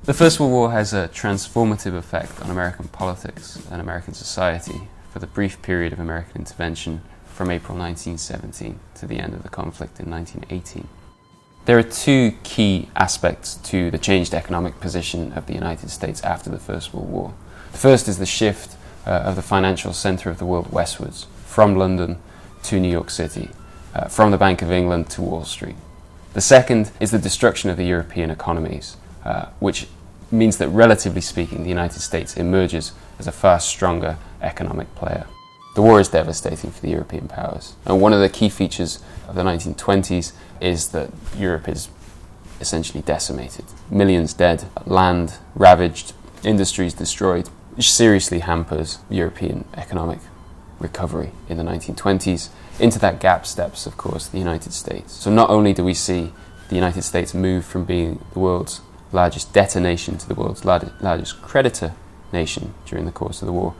The First World War has a transformative effect on American politics and American society for the brief period of American intervention from April 1917 to the end of the conflict in 1918. There are two key aspects to the changed economic position of the United States after the First World War. The first is the shift of the financial centre of the world westwards, from London to New York City, from the Bank of England to Wall Street. The second is the destruction of the European economies, which means that, relatively speaking, the United States emerges as a far stronger economic player. The war is devastating for the European powers, and one of the key features of the 1920s is that Europe is essentially decimated. Millions dead, land ravaged, industries destroyed, which seriously hampers European economic recovery in the 1920s. Into that gap steps, of course, the United States. So not only do we see the United States move from being the world's largest debtor nation to the world's largest creditor nation during the course of the war,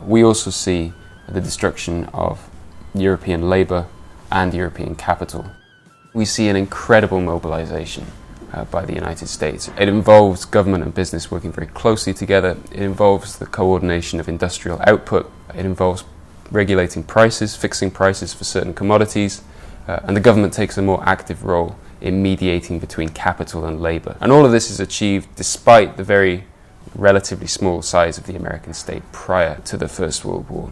we also see the destruction of European labour and European capital. We see an incredible mobilisation by the United States. It involves government and business working very closely together. It involves the coordination of industrial output. It involves regulating prices, fixing prices for certain commodities, and the government takes a more active role in mediating between capital and labour. And all of this is achieved despite the very relatively small size of the American state prior to the First World War.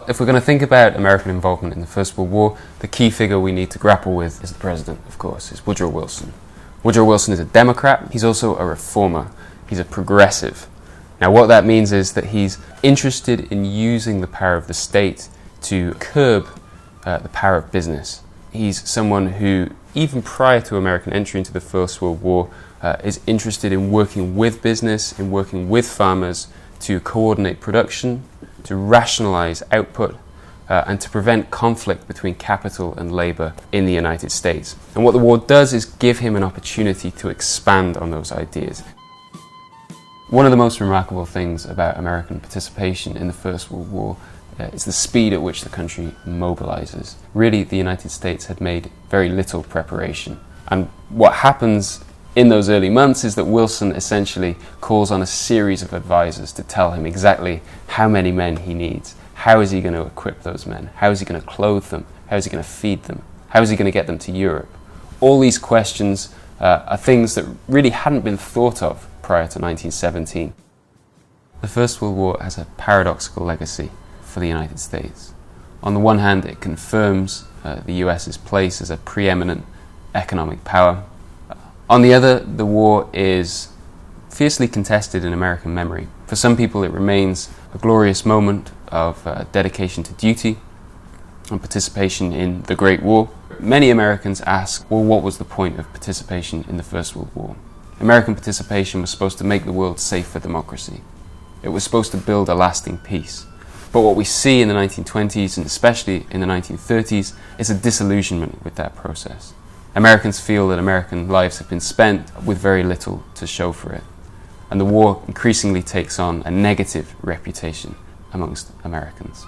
If we're going to think about American involvement in the First World War, the key figure we need to grapple with is the president, of course, is Woodrow Wilson. Woodrow Wilson is a Democrat. He's also a reformer. He's a progressive. Now, what that means is that he's interested in using the power of the state to curb the power of business. He's someone who, even prior to American entry into the First World War, is interested in working with business, in working with farmers to coordinate production, to rationalize output, and to prevent conflict between capital and labor in the United States. And what the war does is give him an opportunity to expand on those ideas. One of the most remarkable things about American participation in the First World War is the speed at which the country mobilizes. Really, the United States had made very little preparation. And what happens in those early months is that Wilson essentially calls on a series of advisors to tell him exactly how many men he needs. How is he going to equip those men? How is he going to clothe them? How is he going to feed them? How is he going to get them to Europe? All these questions are things that really hadn't been thought of prior to 1917. The First World War has a paradoxical legacy for the United States. On the one hand, it confirms the US's place as a preeminent economic power. On the other, the war is fiercely contested in American memory. For some people, it remains a glorious moment of dedication to duty and participation in the Great War. Many Americans ask, well, what was the point of participation in the First World War? American participation was supposed to make the world safe for democracy. It was supposed to build a lasting peace. But what we see in the 1920s, and especially in the 1930s, is a disillusionment with that process. Americans feel that American lives have been spent with very little to show for it. And the war increasingly takes on a negative reputation amongst Americans.